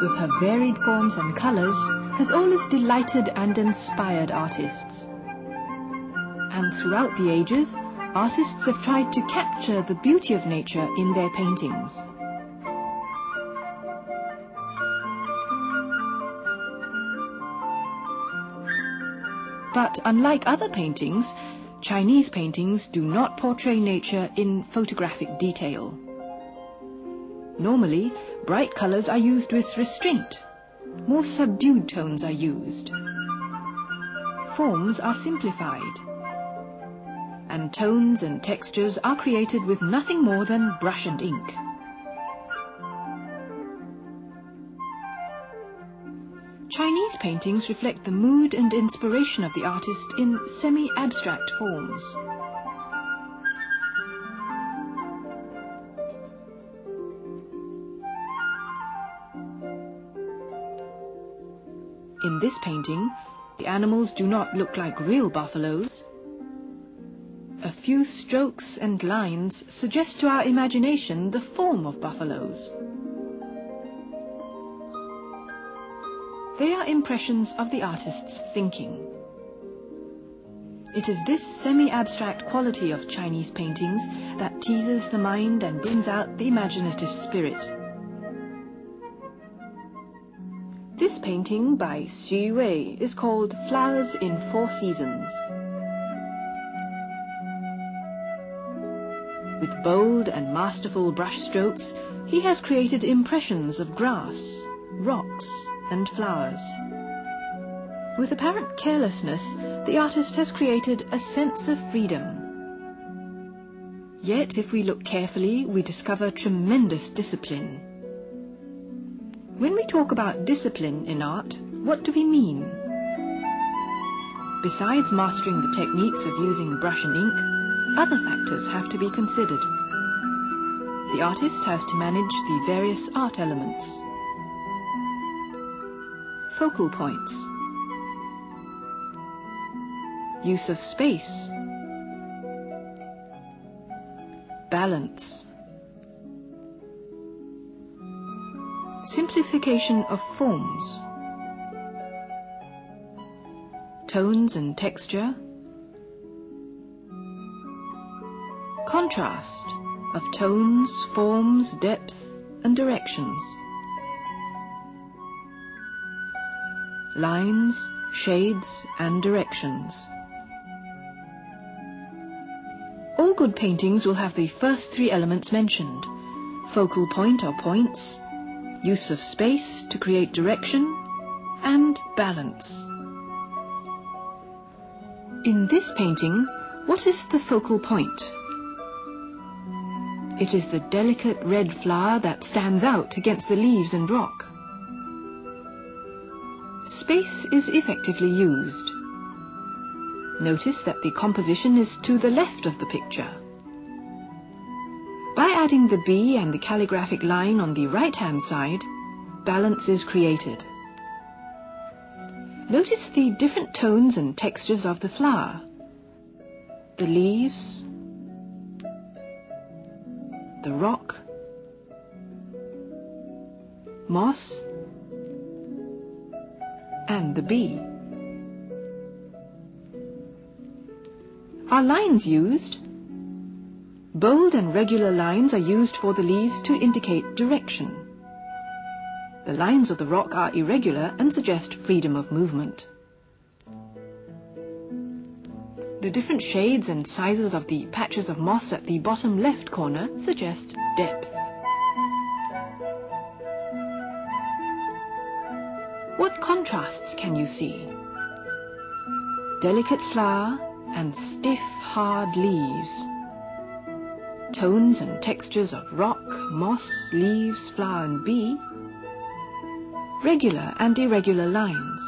with her varied forms and colours, has always delighted and inspired artists. And throughout the ages, artists have tried to capture the beauty of nature in their paintings. But unlike other paintings, Chinese paintings do not portray nature in photographic detail. Normally, bright colours are used with restraint. More subdued tones are used. Forms are simplified. And tones and textures are created with nothing more than brush and ink. Chinese paintings reflect the mood and inspiration of the artist in semi-abstract forms. In this painting, the animals do not look like real buffaloes. A few strokes and lines suggest to our imagination the form of buffaloes. They are impressions of the artist's thinking. It is this semi-abstract quality of Chinese paintings that teases the mind and brings out the imaginative spirit. This painting by Xu Wei is called Flowers in Four Seasons. With bold and masterful brush strokes, he has created impressions of grass, rocks, and flowers. With apparent carelessness, the artist has created a sense of freedom. Yet, if we look carefully, we discover tremendous discipline. When we talk about discipline in art, what do we mean? Besides mastering the techniques of using brush and ink, other factors have to be considered. The artist has to manage the various art elements. Focal points, use of space, balance, simplification of forms, tones and texture, contrast of tones, forms, depth, and directions, lines, shades, and directions. All good paintings will have the first three elements mentioned: focal point or points, use of space to create direction, and balance. In this painting, what is the focal point? It is the delicate red flower that stands out against the leaves and rock. Space is effectively used. Notice that the composition is to the left of the picture. By adding the bee and the calligraphic line on the right-hand side, balance is created. Notice the different tones and textures of the flower. The leaves, the rock, moss, and the bee. Are lines used? Bold and regular lines are used for the leaves to indicate direction. The lines of the rock are irregular and suggest freedom of movement. The different shades and sizes of the patches of moss at the bottom left corner suggest depth. What contrasts can you see? Delicate flower and stiff, hard leaves. Tones and textures of rock, moss, leaves, flower and bee. Regular and irregular lines.